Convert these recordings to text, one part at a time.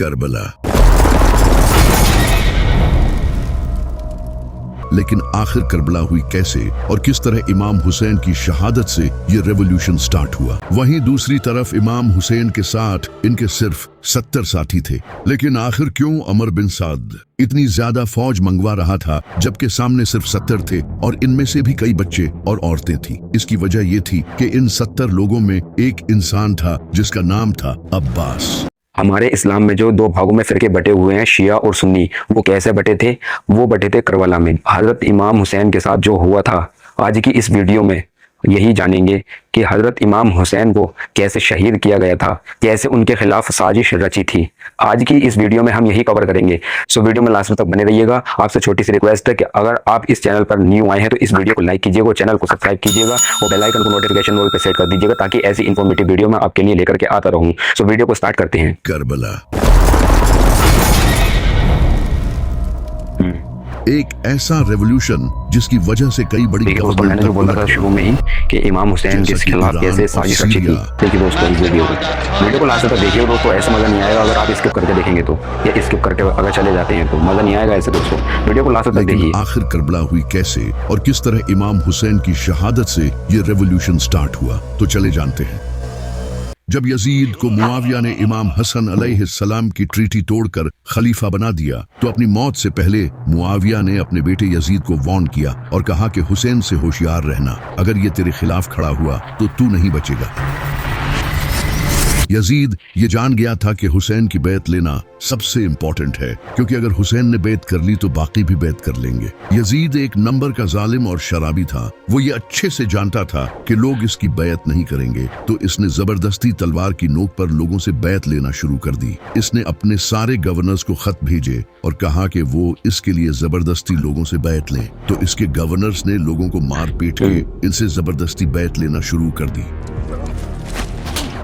کربلا۔ لیکن آخر کربلا ہوئی کیسے اور کس طرح امام حسین کی شہادت سے یہ ریولوشن سٹارٹ ہوا؟ وہیں دوسری طرف امام حسین کے ساتھ ان کے صرف 70 ساتھی تھے، لیکن آخر کیوں عمر بن سعد اتنی زیادہ فوج منگوا رہا تھا جبکہ سامنے صرف 70 تھے اور ان میں سے بھی کئی بچے اور عورتیں تھیں؟ اس کی وجہ یہ تھی کہ ان 70 لوگوں میں ایک انسان تھا جس کا نام تھا عباس۔ ہمارے اسلام میں جو 2 بھاگوں میں فرقے بٹے ہوئے ہیں، شیعہ اور سنی، وہ کیسے بٹے تھے؟ وہ بٹے تھے کربلا میں۔ حضرت امام حسین کے ساتھ جو ہوا تھا، آج کی اس ویڈیو میں یہی جانیں گے کہ حضرت امام حسین کو کیسے شہید کیا گیا تھا، کیسے ان کے خلاف سازش رچی تھی۔ آج کی اس ویڈیو میں ہم یہی کور کریں گے، سو ویڈیو میں لاسٹ تک بنے رہیے گا۔ آپ سے چھوٹی سی ریکویسٹ ہے کہ اگر آپ اس چینل پر نیو آئے ہیں تو اس ویڈیو کو لائک کیجیے گا، چینل کو سبسکرائب کیجیے گا اور بیل آئیکن کو نوٹیفیکیشن رول پہ سیٹ کر دیجیے گا تاکہ ایسی انفارمیٹیو ویڈیو میں آپ کے لیے لے کر کے آتا رہوں۔ سو ویڈیو کو سٹارٹ کرتے ہیں۔ کربلا ایک ایسا ریولوشن جس کی وجہ سے کئی بڑی میں نے جو بولا تھا شروع میں ہی کہ امام حسین کے خلاف کیسے سازش رچی تھی، دیکھیے دوستوں اس ویڈیو کو لاسٹ تک دیکھیے دوستوں، ایسا مزہ نہیں آئے گا اگر آپ اسکپ کر کے دیکھیں گے تو، یا اسکپ کر کے اگر چلے جاتے ہیں تو مزہ نہیں آئے گا ایسے دوستوں، ویڈیو کو لاسٹ تک دیکھیے۔ آخر کربلا ہوئی کیسے اور کس طرح امام حسین کی شہادت سے یہ ریولوشن سٹارٹ ہوا؟ تو چلے جانتے ہیں۔ جب یزید کو معاویہ نے امام حسن علیہ السلام کی ٹریٹی توڑ کر خلیفہ بنا دیا تو اپنی موت سے پہلے معاویہ نے اپنے بیٹے یزید کو وارن کیا اور کہا کہ حسین سے ہوشیار رہنا، اگر یہ تیرے خلاف کھڑا ہوا تو نہیں بچے گا۔ یزید یہ جان گیا تھا کہ حسین کی بیعت لینا سب سے امپورٹنٹ ہے، کیونکہ اگر حسین نے بیعت کر لی تو باقی بھی بیعت کر لیں گے۔ یزید ایک نمبر کا ظالم اور شرابی تھا، وہ یہ اچھے سے جانتا تھا کہ لوگ اس کی بیعت نہیں کریں گے، تو اس نے زبردستی تلوار کی نوک پر لوگوں سے بیعت لینا شروع کر دی۔ اس نے اپنے سارے گورنرز کو خط بھیجے اور کہا کہ وہ اس کے لیے زبردستی لوگوں سے بیعت لیں، تو اس کے گورنرز نے لوگوں کو مار پیٹ کے ان سے زبردستی بیعت لینا شروع کر دی۔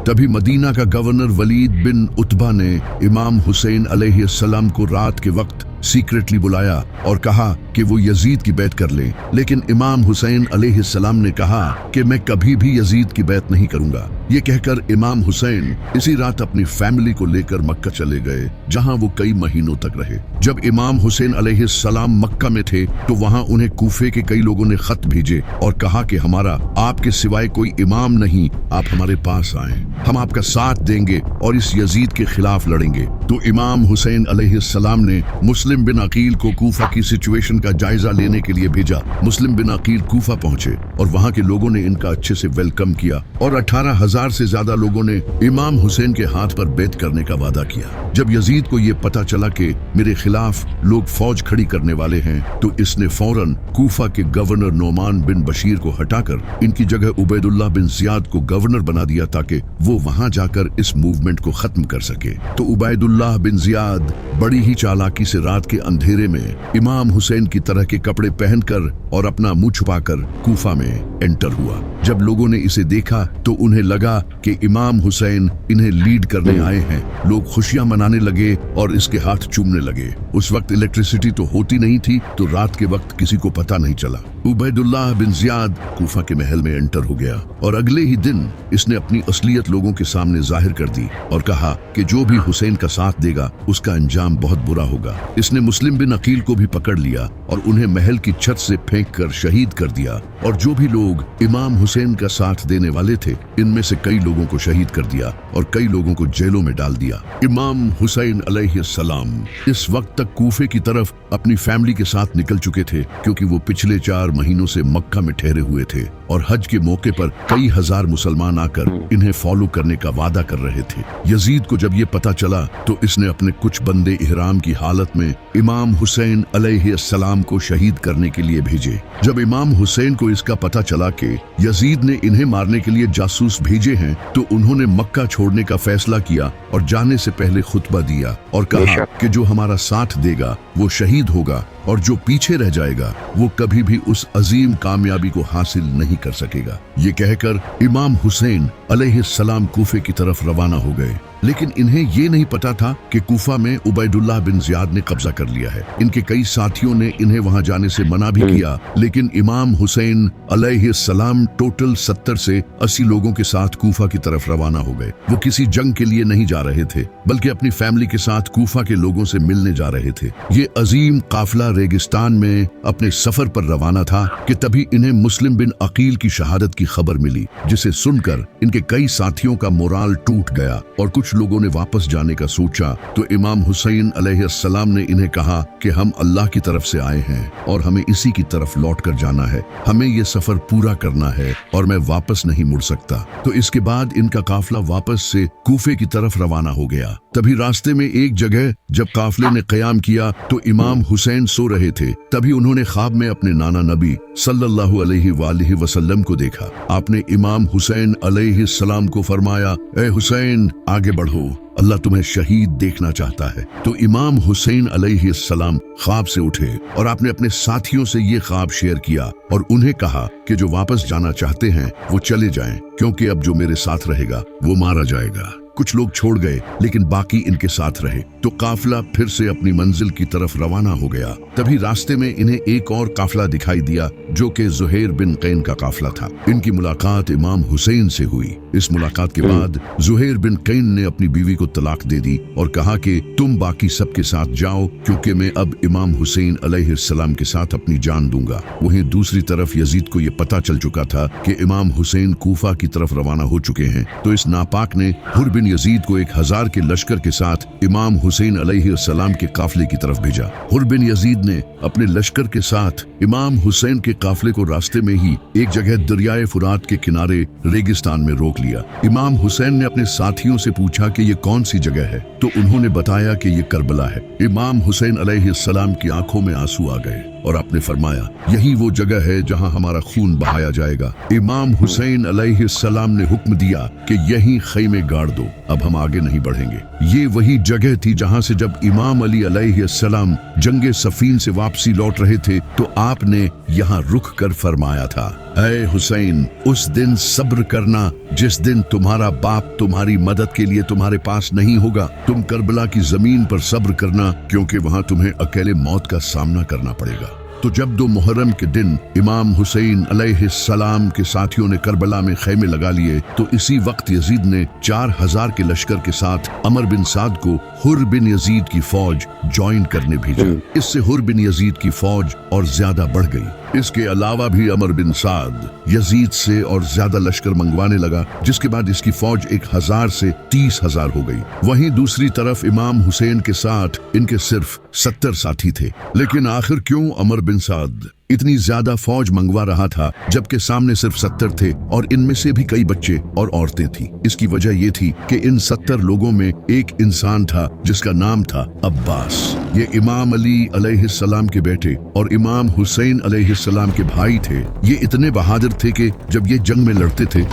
تبھی مدینہ کا گورنر ولید بن عتبہ نے امام حسین علیہ السلام کو رات کے وقت سیکریٹلی بلایا اور کہا کہ وہ یزید کی بیعت کر لیں، لیکن امام حسین علیہ السلام نے کہا کہ میں کبھی بھی یزید کی بیعت نہیں کروں گا۔ یہ کہہ کر امام حسین اسی رات اپنی فیملی کو لے کر مکہ چلے گئے، جہاں وہ کئی مہینوں تک رہے۔ جب امام حسین علیہ السلام مکہ میں تھے تو وہاں انہیں کوفے کے کئی لوگوں نے خط بھیجے اور کہا کہ ہمارا آپ کے سوائے کوئی امام نہیں، آپ ہمارے پاس آئیں، ہم آپ کا ساتھ دیں گے اور اس یزید کے خلاف لڑیں گے۔ تو امام حسین علیہ السلام نے مسلم بن عقیل کو کوفہ کی سچویشن کا جائزہ لینے کے لیے بھیجا۔ مسلم بن عقیل کوفہ پہنچے اور وہاں کے لوگوں نے ان کا اچھے سے ویلکم کیا اور 18,000 سے زیادہ لوگوں نے امام حسین کے ہاتھ پر بیعت کرنے کا وعدہ کیا۔ جب یزید کو یہ پتا چلا کہ میرے خلاف لوگ فوج کھڑی کرنے والے ہیں تو اس نے فوراً کوفہ کے گورنر نعمان بن بشیر کو ہٹا کر ان کی جگہ عبید اللہ بن زیاد کو گورنر بنا دیا تاکہ وہ وہاں جا کر اس موومنٹ کو ختم کر سکے۔ تو عبید اللہ بن زیاد بڑی ہی چالاکی سے رات کے اندھیرے میں امام حسین کی طرح کے کپڑے پہن کر اور اپنا منہ چھپا کر کوفہ میں انٹر ہوا۔ جب لوگوں نے اسے دیکھا تو انہیں لگا کہ امام حسین انہیں لیڈ کرنے آئے ہیں۔ لوگ خوشیاں منانے لگے اور اس کے ہاتھ چومنے لگے۔ اس وقت الیکٹریسٹی تو ہوتی نہیں تھی تو رات کے وقت کسی کو پتہ نہیں چلا۔ عبید اللہ بن زیاد کوفہ کے محل میں انٹر ہو گیا اور اگلے ہی دن اس نے اپنی اصلیت لوگوں کے سامنے ظاہر کر دی اور کہا کہ جو بھی حسین کا ساتھ دے گا اس کا انجام بہت برا ہوگا۔ اس نے مسلم بن عقیل کو بھی پکڑ لیا اور انہیں محل کی چھت سے پھینک کر شہید کر دیا، اور جو بھی لوگ امام حسین کا ساتھ دینے والے تھے ان میں سے کئی لوگوں کو شہید کر دیا اور کئی لوگوں کو جیلوں میں ڈال دیا۔ امام حسین علیہ السلام اس وقت تک کوفے کی طرف اپنی فیملی کے ساتھ نکل چکے تھے، کیونکہ وہ پچھلے 4 مہینوں سے مکہ میں ٹھہرے ہوئے تھے اور حج کے موقع پر کئی ہزار مسلمان آ کر انہیں فالو کرنے کا وعدہ کر رہے تھے۔ یزید کو جب یہ پتا چلا تو اس نے اپنے کچھ بندے احرام کی حالت میں امام حسین علیہ السلام کو شہید کرنے کے لیے بھیجے۔ جب امام حسین کو اس کا پتا چلا کہ یزید نے انہیں مارنے کے لیے جاسوس بھیجے ہیں تو انہوں نے مکہ چھوڑنے کا فیصلہ کیا اور جانے سے پہلے خطبہ دیا اور کہا کہ جو ہمارا ساتھ دے گا وہ شہید ہوگا और जो पीछे रह जाएगा वो कभी भी उस अजीम कामयाबी को हासिल नहीं कर सकेगा। ये कहकर इमाम हुसैन अलैहिस्सलाम कूफे की तरफ रवाना हो गए, लेकिन इन्हें ये नहीं पता था कि कूफा में उबैदुल्लाह बिन ज़ियाद ने कब्जा कर लिया है। इनके कई साथियों ने इन्हें वहां जाने से मना भी किया, लेकिन इमाम हुसैन अलैहिस्सलाम टोटल 70 से 80 लोगों के साथ कूफा की तरफ रवाना हो गए। वो किसी जंग के लिए नहीं जा रहे थे, बल्कि अपनी फैमिली के साथ कूफा के लोगों से मिलने जा रहे थे। ये अजीम काफिला रेगिस्तान में अपने सफर पर रवाना था कि तभी इन्हें मुस्लिम बिन अकील की शहादत की खबर मिली, जिसे सुनकर इनके कई साथियों का मोराल टूट गया और कुछ लोगों ने वापस जाने का सोचा। तो इमाम हुसैन अलैहिस्सलाम ने इन्हें कहा कि हम अल्लाह की तरफ से आए हैं और हमें इसी की तरफ लौट कर जाना है, हमें ये सफर पूरा करना है और मैं वापस नहीं मुड़ सकता। तो इसके बाद इनका काफिला वापस से कूफे की तरफ रवाना हो गया। तभी रास्ते में एक जगह जब काफिले ने क़याम किया तो इमाम हुसैन सो रहे थे। तभी उन्होंने ख्वाब में अपने नाना नबी सल्लल्लाहु अलैहि वसल्लम को देखा। आपने इमाम हुसैन अलैहिस्सलाम को फरमाया, ए हुसैन आगे बढ़ो, अल्लाह तुम्हें शहीद देखना चाहता है। तो इमाम हुसैन अलैहिस्सलाम ख्वाब से उठे और आपने अपने साथियों से ये ख्वाब शेयर किया और उन्हें कहा कि जो वापस जाना चाहते हैं वो चले जाएं, क्योंकि अब जो मेरे साथ रहेगा वो मारा जाएगा। कुछ लोग छोड़ गए, लेकिन बाकी इनके साथ रहे। तो काफिला फिर से अपनी मंजिल की तरफ रवाना हो गया। तभी रास्ते में इन्हें एक और काफिला दिखाई दिया, जो कि ज़ुहैर बिन कैन का काफिला था। इनकी मुलाकात इमाम हुसैन से हुई। इस मुलाकात के बाद ज़ुहैर बिन कैन ने अपनी बीवी को तलाक दे दी और कहा कि तुम बाकी सबके साथ जाओ, क्योंकि मैं अब इमाम हुसैन अलैहिस्सलाम के साथ अपनी जान दूंगा। वहीं दूसरी तरफ यजीद को यह पता चल चुका था कि इमाम हुसैन कूफा की तरफ रवाना हो चुके हैं। तो इस नापाक ने हुर बिन यजीद को 1000 के लश्कर के साथ इमाम हुसैन अलैहिस्सलाम के काफिले की तरफ भेजा। हुर बिन यजीद ने अपने लश्कर के साथ इमाम हुसैन के काफिले को रास्ते में ही एक जगह दरियाए फुरात के किनारे रेगिस्तान में रोक लिया। इमाम हुसैन ने अपने साथियों से पूछा कि ये कौन सी जगह है, तो उन्होंने बताया कि ये करबला है। इमाम हुसैन अलैहिस्सलाम की आंखों में आंसू आ गए और आपने फरमाया, यही वो जगह है जहां हमारा खून बहाया जाएगा। इमाम हुसैन अलैहिस्सलाम ने हुक्म दिया कि यहीं खैमे गाड़ दो, अब हम आगे नहीं बढ़ेंगे। ये वही जगह थी जहां से जब इमाम अली अलैहिस्सलाम जंगे सफीन से वापसी लौट रहे थे तो आपने यहाँ रुक कर फरमाया था, ऐ हुसैन, उस दिन सब्र करना जिस दिन तुम्हारा बाप तुम्हारी मदद के लिए तुम्हारे पास नहीं होगा। तुम करबला की जमीन पर सब्र करना, क्योंकि वहां तुम्हें अकेले मौत का सामना करना पड़ेगा। तो जब 2 मुहर्रम के दिन इमाम हुसैन अलैहिस्सलाम के साथियों ने करबला में खैमे लगा लिए, तो इसी वक्त यजीद ने 4000 के लश्कर के साथ अमर बिन साद को हुर बिन यजीद की फौज ज्वाइन करने भेजा। इससे हुर बिन यजीद की फौज और ज्यादा बढ़ गई। इसके अलावा भी अमर बिन साद यजीद से और ज्यादा लश्कर मंगवाने लगा, जिसके बाद इसकी फौज 1000 से 30,000 हो गई। वहीं दूसरी तरफ इमाम हुसैन के साथ इनके सिर्फ 70 साथी थे। लेकिन आखिर क्यों अमर बिन साद इतनी ज्यादा फौज मंगवा रहा था, जबकि सामने सिर्फ 70 थे और इनमें से भी कई बच्चे और औरतें थी? इसकी वजह यह थी कि इन 70 लोगों में एक इंसान था जिसका नाम था अब्बास। ये इमाम अली अलैहिस्सलाम के बेटे और इमाम हुसैन अलैहिस्सलाम के भाई थे। ये इतने बहादुर थे कि जब ये जंग में लड़ते थे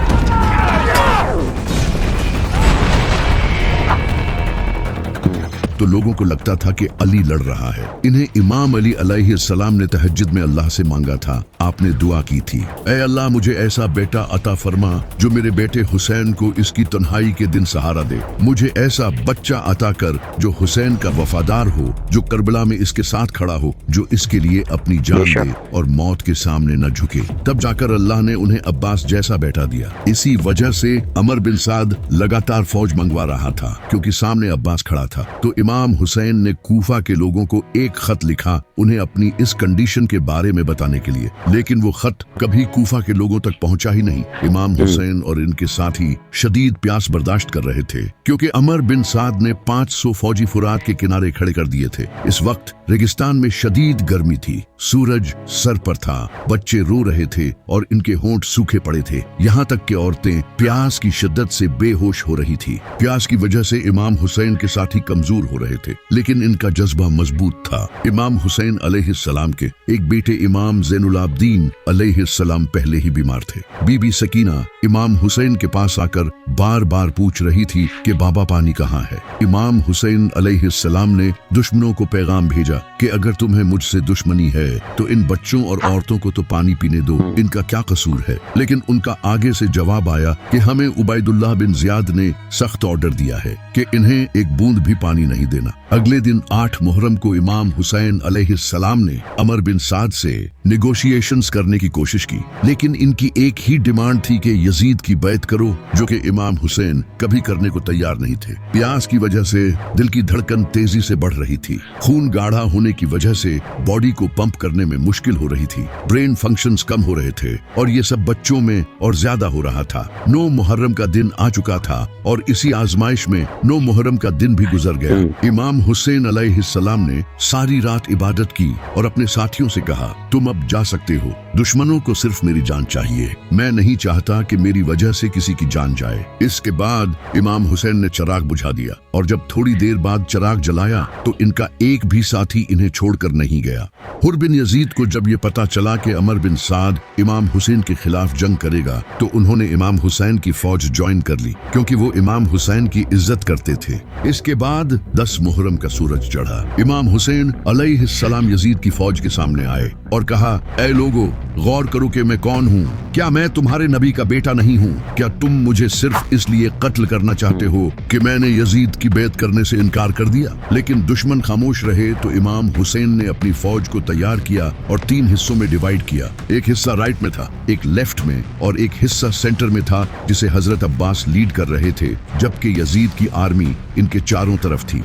तो लोगों को लगता था कि अली लड़ रहा है। इन्हें इमाम अली अलैहिस्सलाम ने तहज्जुद में अल्लाह से मांगा था। आपने दुआ की थी, ऐ अल्लाह, मुझे ऐसा बेटा अता फरमा जो मेरे बेटे हुसैन को इसकी तन्हाई के दिन सहारा दे। मुझे ऐसा बच्चा अता कर जो हुसैन का वफादार हो, जो करबला में इसके साथ खड़ा हो, जो इसके लिए अपनी जान दे और मौत के सामने न झुके। तब जाकर अल्लाह ने उन्हें अब्बास जैसा बेटा दिया। इसी वजह से अमर बिन साद लगातार फौज मंगवा रहा था, क्योंकि सामने अब्बास खड़ा था। तो इमाम हुसैन ने कूफा के लोगों को एक खत लिखा उन्हें अपनी इस कंडीशन के बारे में बताने के लिए, लेकिन वो खत कभी कूफा के लोगों तक पहुंचा ही नहीं। इमाम हुसैन और इनके साथी शदीद प्यास बर्दाश्त कर रहे थे, क्योंकि अमर बिन साद ने 500 फौजी फुरात के किनारे खड़े कर दिए थे। इस वक्त रेगिस्तान में शदीद गर्मी थी, सूरज सर पर था, बच्चे रो रहे थे और इनके होंठ सूखे पड़े थे। यहाँ तक कि औरतें प्यास की शिद्दत से बेहोश हो रही थी। प्यास की वजह से इमाम हुसैन के साथी कमजोर हो रहे थे, लेकिन इनका जज्बा मजबूत था। इमाम हुसैन हुसैन अलैहिस्सलाम के एक बेटे इमाम ज़ैनुलाब्दीन अलैहिस्सलाम पहले ही बीमार थे। बीबी सकीना इमाम हुसैन के पास आकर बार बार पूछ रही थी कि बाबा पानी कहाँ है। इमाम हुसैन अलैहिस्सलाम ने दुश्मनों को पैगाम भेजा कि अगर तुम्हें मुझसे दुश्मनी है तो इन बच्चों और औरतों को तो पानी पीने दो, इनका क्या कसूर है। लेकिन उनका आगे से जवाब आया कि हमें उबैदुल्लाह बिन ज़ियाद ने सख्त ऑर्डर दिया है कि इन्हें एक बूंद भी पानी नहीं देना। अगले दिन 8 मुहर्रम को इमाम हुसैन अलैहिस्सलाम ने अमर बिन साद से नेगोशिएशंस करने की कोशिश की, लेकिन इनकी एक ही डिमांड थी कि यजीद की बैत करो, जो कि इमाम हुसैन कभी करने को तैयार नहीं थे। प्यास की वजह से दिल की धड़कन तेजी से बढ़ रही थी, खून गाढ़ा होने की वजह से बॉडी को पंप करने में मुश्किल हो रही थी, ब्रेन फंक्शंस कम हो रहे थे और ये सब बच्चों में और ज्यादा हो रहा था। 9 मुहर्रम का दिन आ चुका था और इसी आजमाइश में 9 मुहर्रम का दिन भी गुजर गया। इमाम हुसैन अलैहिस्सलाम ने सारी रात इबादत की और अपने साथियों से कहा, तुम अब जा सकते हो, दुश्मनों को सिर्फ मेरी जान चाहिए, मैं नहीं चाहता कि मेरी वजह से किसी की जान जाए। इसके बाद इमाम हुसैन ने चिराग बुझा दिया और जब थोड़ी देर बाद चिराग जलाया तो इनका एक भी साथी इन्हें छोड़कर नहीं गया। हुर बिन यजीद को जब ये पता चला कि अमर बिन साद इमाम हुसैन के खिलाफ जंग करेगा तो उन्होंने इमाम हुसैन की फौज ज्वाइन कर ली, क्योंकि वो इमाम हुसैन की इज्जत करते थे। इसके बाद 10 मुहर्रम का सूरज चढ़ा। इमाम हुसैन अलैहिस्सलाम यजीद की फौज के सामने आए और कहा, ऐ लोगो, गौर करो कि मैं कौन हूँ। क्या मैं तुम्हारे नबी का बेटा नहीं हूँ? क्या तुम मुझे सिर्फ इसलिए कत्ल करना चाहते हो कि मैंने यजीद की बैत करने से इनकार कर दिया? लेकिन दुश्मन खामोश रहे तो इमाम हुसैन ने अपनी फौज को तैयार किया और 3 हिस्सों में डिवाइड किया। एक हिस्सा राइट में था, एक लेफ्ट में और एक हिस्सा सेंटर में था, जिसे हजरत अब्बास लीड कर रहे थे, जबकि यजीद की आर्मी इनके चारों तरफ थी।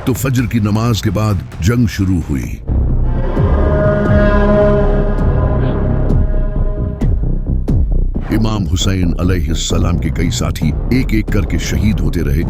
तो फजर की नमाज के बाद जंग शुरू हुई। इमाम हुसैन अलैहिस्सलाम के कई साथी एक एक करके शहीद होते रहे।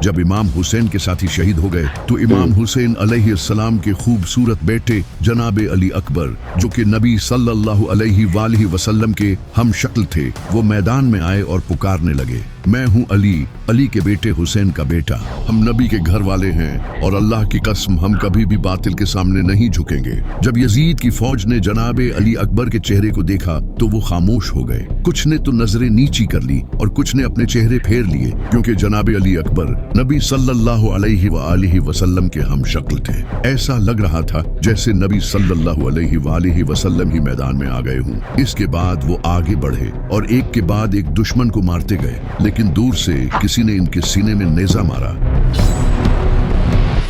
जब इमाम हुसैन के साथी शहीद हो गए तो इमाम हुसैन अलैहिस्सलाम के खूबसूरत बेटे जनाबे अली अकबर, जो कि नबी सल्लल्लाहु अलैहि वसल्लम के हम शक्ल थे, वो मैदान में आए और पुकारने लगे, मैं हूँ अली, अली के बेटे हुसैन का बेटा। हम नबी के घर वाले हैं और अल्लाह की कसम हम कभी भी बातिल के सामने नहीं झुकेंगे। जब यजीद की फौज ने जनाबे अली अकबर के चेहरे को देखा तो वो खामोश हो गए। कुछ ने तो नजरें नीची कर ली और कुछ ने अपने चेहरे फेर लिए, क्योंकि जनाबे अली अकबर नबी सल्लल्लाहु अलैहि वसल्लम के हम शक्ल थे। ऐसा लग रहा था जैसे नबी सल्लल्लाहु अलैहि वसल्लम ही मैदान में आ गए हों। इसके बाद वो आगे बढ़े और एक के बाद एक दुश्मन को मारते गए, लेकिन दूर से किसी ने इनके सीने में नेजा मारा,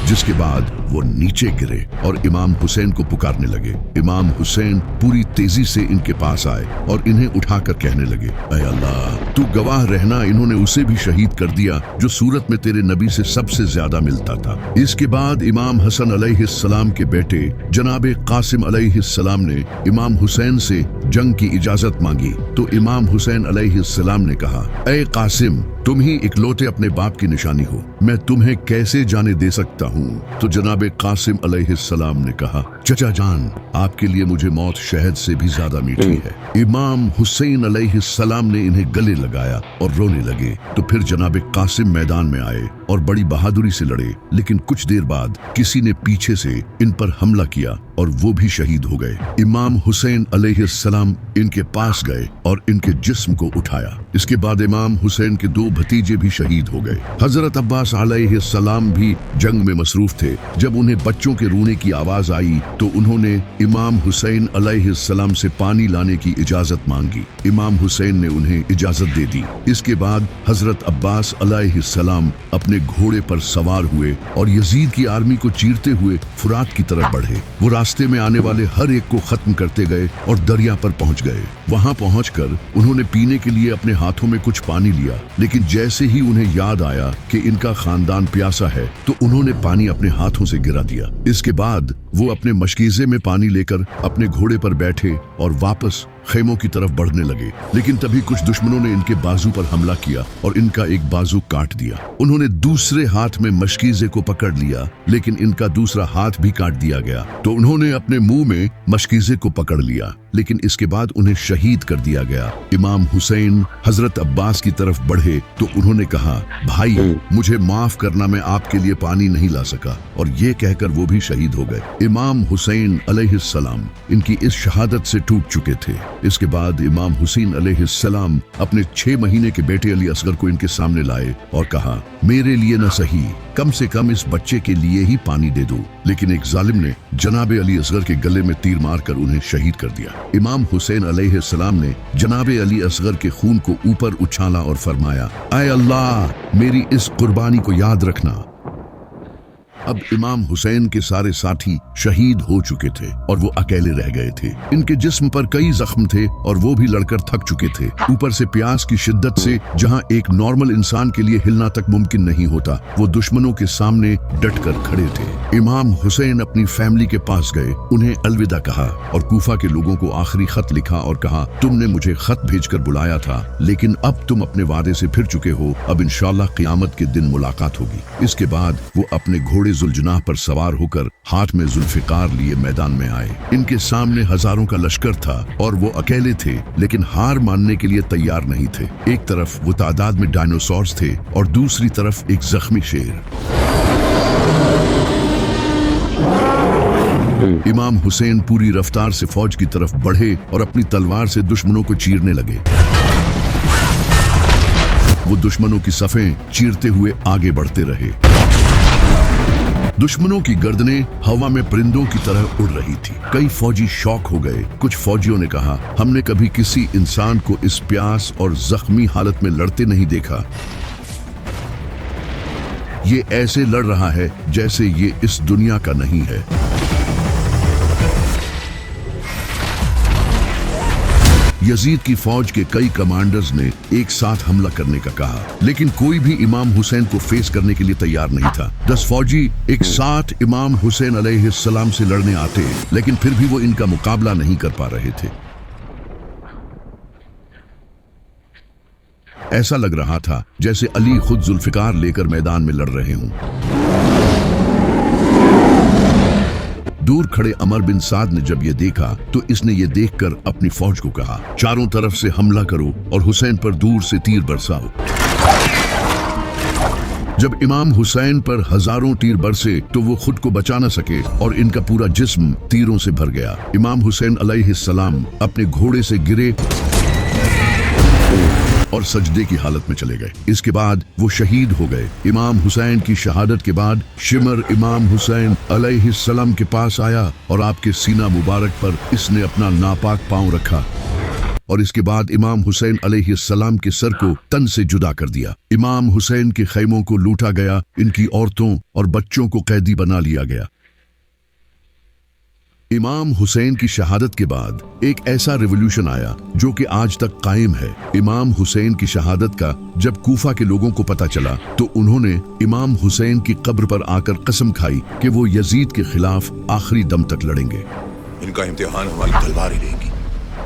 जिसके बाद वो नीचे गिरे और इमाम हुसैन को पुकारने लगे। इमाम हुसैन पूरी तेजी से इनके पास आए और इन्हें उठाकर कहने लगे, ऐ अल्लाह, तू गवाह रहना, इन्होंने उसे भी शहीद कर दिया जो सूरत में तेरे नबी से सबसे ज्यादा मिलता था। इसके बाद इमाम हसन अलैहिस्सलाम के बेटे जनाबे कासिम अलैहिस्सलाम ने इमाम हुसैन से जंग की इजाजत मांगी तो इमाम हुसैन अलैहिस्सलाम ने कहा, ऐ कासिम, तुम ही इकलौते अपने बाप की निशानी हो, मैं तुम्हें कैसे जाने दे सकता हूँ? तो जनाबे कासिम अलैहिस्सलाम ने कहा, चचा जान, आपके लिए मुझे मौत शहद से भी ज्यादा मीठी है। इमाम हुसैन अलैहिस्सलाम ने इन्हें गले लगाया और रोने लगे। तो फिर जनाबे कासिम मैदान में आए और बड़ी बहादुरी से लड़े, लेकिन कुछ देर बाद किसी ने पीछे से इन पर हमला किया और वो भी शहीद हो गए। इमाम हुसैन अलैहिस्सलाम इनके पास गए और इनके जिस्म को उठाया। इसके बाद इमाम हुसैन के 2 भतीजे भी शहीद हो गए। हजरत अब्बास अलैहिस्सलाम भी जंग में मसरूफ थे। जब उन्हें बच्चों के रोने की आवाज आई तो उन्होंने इमाम हुसैन अलैहिस्सलाम से पानी लाने की इजाजत मांगी। इमाम हुसैन ने उन्हें इजाजत दे दी। इसके बाद हजरत अब्बास अलैहिस्सलाम अपने घोड़े पर सवार हुए और यजीद की आर्मी को चीरते हुए फुरात की तरफ बढ़े। वो रास्ते में आने वाले हर एक को खत्म करते गए और दरिया पर पहुंच गए। वहां पहुंचकर उन्होंने पीने के लिए अपने हाथों में कुछ पानी लिया, लेकिन जैसे ही उन्हें याद आया कि इनका खानदान प्यासा है तो उन्होंने पानी अपने हाथों से गिरा दिया। इसके बाद वो अपने मशकीजे में पानी लेकर अपने घोड़े पर बैठे और वापस खेमों की तरफ बढ़ने लगे, लेकिन तभी कुछ दुश्मनों ने इनके बाजू पर हमला किया और इनका एक बाजू काट दिया। उन्होंने दूसरे हाथ में मशकीजे को पकड़ लिया, लेकिन इनका दूसरा हाथ भी काट दिया गया। तो उन्होंने अपने मुंह में मशकीजे को पकड़ लिया, लेकिन इसके बाद उन्हें शहीद कर दिया गया। इमाम हुसैन हजरत अब्बास की तरफ बढ़े तो उन्होंने कहा, भाई मुझे माफ करना, मैं आपके लिए पानी नहीं ला सका, और ये कहकर वो भी शहीद हो गए। इमाम हुसैन अलैहिस्सलाम इनकी इस शहादत से टूट चुके थे। इसके बाद इमाम हुसैन अलैहिस्सलाम अपने 6 महीने के बेटे अली असगर को इनके सामने लाए और कहा, मेरे लिए न सही, कम से कम इस बच्चे के लिए ही पानी दे दो। लेकिन एक जालिम ने जनाबे अली असगर के गले में तीर मारकर उन्हें शहीद कर दिया। इमाम हुसैन अलैहिस्सलाम ने जनाबे अली असगर के खून को ऊपर उछाला और फरमाया, ऐ अल्लाह, मेरी इस कुर्बानी को याद रखना। अब इमाम हुसैन के सारे साथी शहीद हो चुके थे और वो अकेले रह गए थे। इनके जिस्म पर कई जख्म थे और वो भी लड़कर थक चुके थे। ऊपर से प्यास की शिद्दत से जहां एक नॉर्मल इंसान के लिए हिलना तक मुमकिन नहीं होता, वो दुश्मनों के सामने डटकर खड़े थे। इमाम हुसैन अपनी फैमिली के पास गए, उन्हें अलविदा कहा और कूफा के लोगों को आखिरी खत लिखा और कहा, तुमने मुझे खत भेजकर बुलाया था, लेकिन अब तुम अपने वादे से फिर चुके हो। अब इंशाअल्लाह क़यामत के दिन मुलाकात होगी। इसके बाद वो अपने घोड़े जुल्जनाह पर सवार होकर हाथ में जुल्फिकार लिए मैदान में आए। इनके सामने हजारों का लश्कर था और वो अकेले थे, लेकिन हार मानने के लिए तैयार नहीं थे। एक तरफ वो तादाद में डायनासोर्स थे और दूसरी तरफ एक जख्मी शेर। इमाम हुसैन पूरी रफ्तार से फौज की तरफ बढ़े और अपनी तलवार से दुश्मनों को चीरने लगे। वो दुश्मनों की सफें चीरते हुए आगे बढ़ते रहे। दुश्मनों की गर्दनें हवा में परिंदों की तरह उड़ रही थी। कई फौजी शौक हो गए। कुछ फौजियों ने कहा, हमने कभी किसी इंसान को इस प्यास और जख्मी हालत में लड़ते नहीं देखा। ये ऐसे लड़ रहा है जैसे ये इस दुनिया का नहीं है। यजीद की फौज के कई कमांडर्स ने एक साथ हमला करने का कहा, लेकिन कोई भी इमाम हुसैन को फेस करने के लिए तैयार नहीं था। 10 फौजी एक साथ इमाम हुसैन अलैहिस्सलाम से लड़ने आते, लेकिन फिर भी वो इनका मुकाबला नहीं कर पा रहे थे। ऐसा लग रहा था जैसे अली खुद जुल्फिकार लेकर मैदान में लड़ रहे हों। दूर खड़े अमर बिन साद ने जब ये देखा तो इसने ये देखकर अपनी फौज को कहा, चारों तरफ से हमला करो और हुसैन पर दूर से तीर बरसाओ। जब इमाम हुसैन पर हजारों तीर बरसे तो वो खुद को बचा न सके और इनका पूरा जिस्म तीरों से भर गया। इमाम हुसैन अलैहिस्सलाम अपने घोड़े से गिरे और सजदे की हालत में चले गए। इसके बाद वो शहीद हो गए। इमाम हुसैन की शहादत के बाद शिमर इमाम हुसैन अलैहिस्सलाम के पास आया और आपके सीना मुबारक पर इसने अपना नापाक पांव रखा और इसके बाद इमाम हुसैन अलैहिस्सलाम के सर को तन से जुदा कर दिया। इमाम हुसैन के खैमों को लूटा गया, इनकी औरतों और बच्चों को कैदी बना लिया गया। इमाम हुसैन की शहादत के बाद एक ऐसा रिवॉल्यूशन आया जो कि आज तक कायम है। इमाम हुसैन की शहादत का जब कूफा के लोगों को पता चला तो उन्होंने इमाम हुसैन की कब्र पर आकर कसम खाई कि वो यजीद के खिलाफ आखिरी दम तक लड़ेंगे। इनका इम्तिहान हमारी तलवारें लेंगी।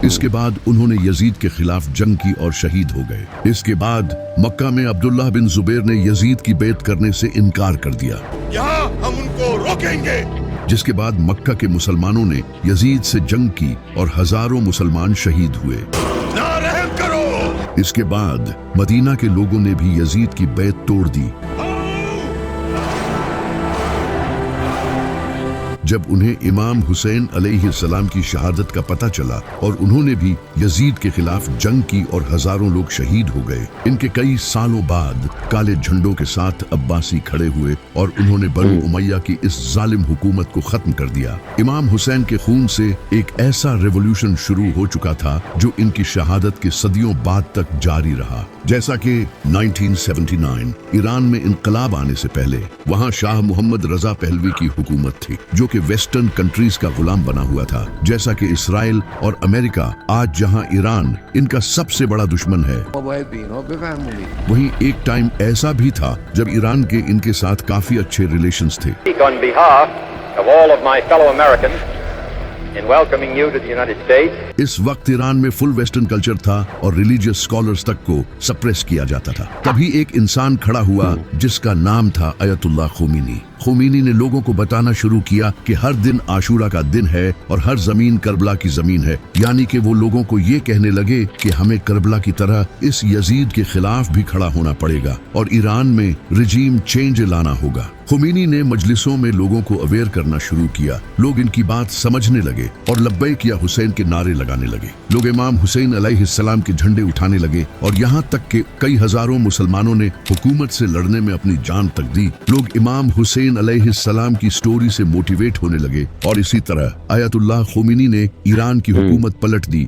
इसके बाद उन्होंने यजीद के खिलाफ जंग की और शहीद हो गए। इसके बाद मक्का में अब्दुल्लाह बिन जुबैर ने यजीद की बैत करने से इनकार कर दिया। यहाँ हम उनको रोकेंगे। जिसके बाद मक्का के मुसलमानों ने यजीद से जंग की और हजारों मुसलमान शहीद हुए। ना रहम करो। इसके बाद मदीना के लोगों ने भी यजीद की बैत तोड़ दी। जब उन्हें इमाम हुसैन अलैहिस्सलाम की शहादत का पता चला और उन्होंने भी यजीद के खिलाफ जंग की और हजारों लोग शहीद हो गए। इनके कई सालों बाद काले झंडों के साथ अब्बासी खड़े हुए और उन्होंने बनु उमैया की इस जालिम हुकूमत को खत्म कर दिया। इमाम हुसैन के खून से एक ऐसा रेवोल्यूशन शुरू हो चुका था जो इनकी शहादत के सदियों बाद तक जारी रहा। जैसा कि 1979 ईरान में इनकलाब आने से पहले वहां शाह मोहम्मद रजा पहलवी की हुकूमत थी जो कि वेस्टर्न कंट्रीज का गुलाम बना हुआ था। जैसा कि इसराइल और अमेरिका आज जहां ईरान इनका सबसे बड़ा दुश्मन है, वहीं एक टाइम ऐसा भी था जब ईरान के इनके साथ काफी अच्छे रिलेशंस थे। On behalf of all of my fellow Americans in welcoming you to the United States. इस वक्त ईरान में फुल वेस्टर्न कल्चर था और रिलीजियस स्कॉलर्स तक को सप्रेस किया जाता था। तभी एक इंसान खड़ा हुआ जिसका नाम था अयतुल्लाह खोमेनी। खोमेनी ने लोगों को बताना शुरू किया कि हर दिन आशूरा का दिन है और हर जमीन करबला की जमीन है, यानी कि वो लोगों को ये कहने लगे कि हमें करबला की तरह इस यजीद के खिलाफ भी खड़ा होना पड़ेगा और ईरान में रिजीम चेंज लाना होगा। खोमेनी ने मजलिसों में लोगों को अवेयर करना शुरू किया। लोग इनकी बात समझने लगे और लब्बैक या हुसैन के नारे लगाने लगे। लोग इमाम हुसैन अलैहिस्सलाम के झंडे उठाने लगे और यहाँ तक कि कई हजारों मुसलमानों ने हुकूमत से लड़ने में अपनी जान तक दी। लोग इमाम हुसैन अलैहिस्सलाम की स्टोरी से मोटिवेट होने लगे और इसी तरह अयतुल्लाह खोमेनी ने ईरान की हुकूमत पलट दी,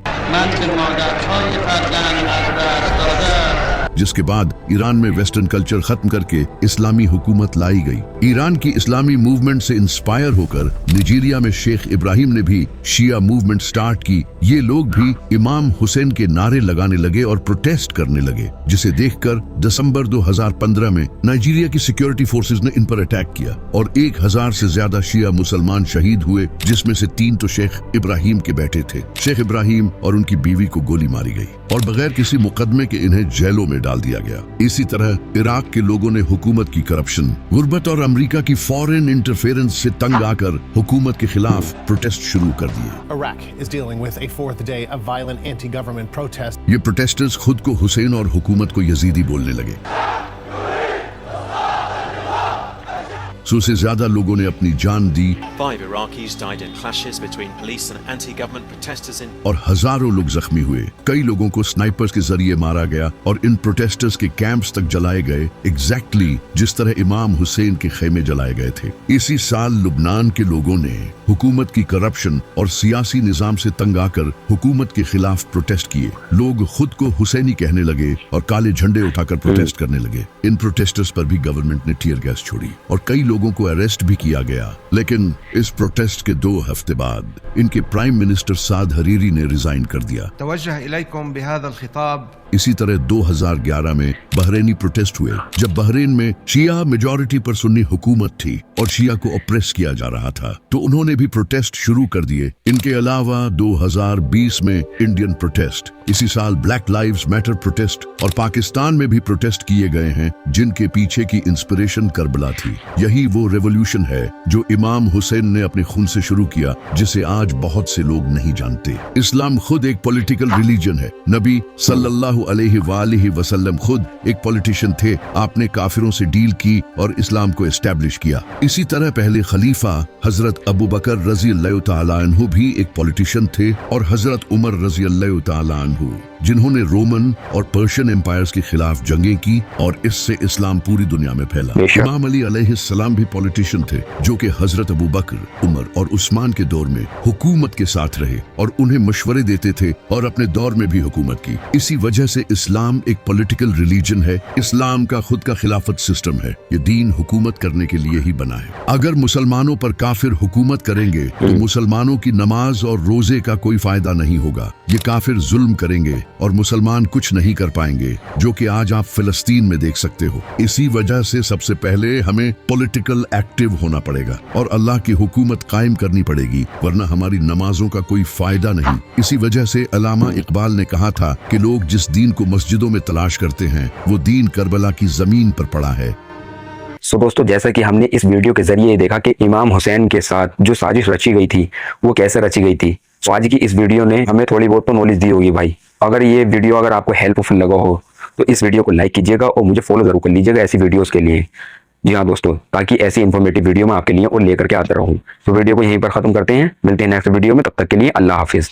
जिसके बाद ईरान में वेस्टर्न कल्चर खत्म करके इस्लामी हुकूमत लाई गई। ईरान की इस्लामी मूवमेंट से इंस्पायर होकर नाइजीरिया में शेख इब्राहिम ने भी शिया मूवमेंट स्टार्ट की। ये लोग भी इमाम हुसैन के नारे लगाने लगे और प्रोटेस्ट करने लगे, जिसे देखकर दिसंबर 2015 में नाइजीरिया की सिक्योरिटी फोर्सेस ने इन पर अटैक किया और 1000 से ज्यादा शिया मुसलमान शहीद हुए, जिसमें से 3 तो शेख इब्राहिम के बेटे थे। शेख इब्राहिम और उनकी बीवी को गोली मारी गई और बगैर किसी मुकदमे के इन्हें जेलों में डाल दिया गया। इसी तरह इराक के लोगों ने हुकूमत की करप्शन, गुर्बत और अमेरिका की फॉरेन इंटरफेरेंस से तंग आकर हुकूमत के खिलाफ प्रोटेस्ट शुरू कर दिए। Iraq is dealing with a fourth day of violent anti-government protests. ये प्रोटेस्टर्स खुद को हुसैन और हुकूमत को यजीदी बोलने लगे। 100 से ज्यादा लोगों ने अपनी जान दी 5 Iraqis died in clashes between police and anti-government protesters in और हजारों लोग जख्मी हुए। कई लोगों को स्नाइपर्स के जरिए मारा गया और इन प्रोटेस्टर्स के कैंप्स तक जलाए गए, एग्जैक्टली जिस तरह इमाम हुसैन के खेमे जलाए गए थे। इसी साल लुबनान के लोगों ने हुकूमत की करप्शन और सियासी निजाम से तंग आकर हुकूमत के खिलाफ प्रोटेस्ट किए। लोग खुद को हुसैनी कहने लगे और काले झंडे उठाकर प्रोटेस्ट करने लगे। इन प्रोटेस्टर्स पर भी गवर्नमेंट ने टीयर गैस छोड़ी और कई लोगों को अरेस्ट भी किया गया। लेकिन इस प्रोटेस्ट के 2 हफ्ते बाद इनके प्राइम मिनिस्टर साद हरीरी ने रिजाइन कर दिया। توجه إليكم بهذا الخطاب इसी तरह 2011 में बहरेनी प्रोटेस्ट हुए, जब बहरीन में शिया मेजॉरिटी पर सुन्नी हुकूमत थी और शिया को ऑप्रेस किया जा रहा था, तो उन्होंने भी प्रोटेस्ट शुरू कर दिए। इनके अलावा 2020 में इंडियन प्रोटेस्ट, इसी साल ब्लैक लाइव्स मैटर प्रोटेस्ट और पाकिस्तान में भी प्रोटेस्ट किए गए हैं, जिनके पीछे की इंस्पिरेशन करबला थी। यही वो रेवोल्यूशन है जो इमाम हुसैन ने अपने खून से शुरू किया, जिसे आज बहुत से लोग नहीं जानते। इस्लाम खुद एक पॉलिटिकल रिलीजन है। नबी सल्लल्लाहु अलैहि वसल्लम खुद एक पॉलिटिशियन थे। आपने काफिरों से डील की और इस्लाम को एस्टैब्लिश किया। इसी तरह पहले खलीफा हजरत अबू बकर रजी अल्लाह तआला अन्हु भी एक पॉलिटिशियन थे और हजरत उमर रजी अल्लाह तआला अन्हु, जिन्होंने रोमन और पर्शियन एम्पायर्स के खिलाफ जंगें की और इससे इस्लाम पूरी दुनिया में फैला। इमाम अली अलैहिस्सलाम भी पॉलिटिशियन थे, जो कि हजरत अबू बकर, उमर और उस्मान के दौर में हुकूमत के साथ रहे और उन्हें मशवरे देते थे और अपने दौर में भी हुकूमत की। इसी वजह से इस्लाम एक पॉलिटिकल रिलीजन है। इस्लाम का खुद का खिलाफत सिस्टम है। ये दीन हुकूमत करने के लिए ही बना है। अगर मुसलमानों पर काफिर हुकूमत करेंगे तो मुसलमानों की नमाज और रोजे का कोई फायदा नहीं होगा। ये काफिर जुल्म करेंगे और मुसलमान कुछ नहीं कर पाएंगे, जो कि आज आप फिलिस्तीन में देख सकते हो। इसी वजह से सबसे पहले हमें पॉलिटिकल एक्टिव होना पड़ेगा और अल्लाह की हुकूमत कायम करनी पड़ेगी, वरना हमारी नमाजों का कोई फायदा नहीं। इसी वजह से अल्लामा इकबाल ने कहा था कि लोग जिस दीन को मस्जिदों में तलाश करते हैं, वो दीन करबला की जमीन पर पड़ा है। सो दोस्तों, जैसा कि हमने इस वीडियो के जरिए देखा कि इमाम हुसैन के साथ जो साजिश रची गई थी वो कैसे रची गई थी, तो आज की इस वीडियो ने हमें थोड़ी बहुत तो नॉलेज दी होगी भाई। अगर ये वीडियो अगर आपको हेल्पफुल लगा हो तो इस वीडियो को लाइक कीजिएगा और मुझे फॉलो जरूर कर लीजिएगा ऐसी वीडियोस के लिए। जी हाँ दोस्तों, ताकि ऐसी इन्फॉर्मेटिव वीडियो मैं आपके लिए और लेकर के आता रहूँ। तो वीडियो को यहीं पर खत्म करते हैं, मिलते हैं नेक्स्ट वीडियो में। तब तक के लिए अल्लाह हाफिज़।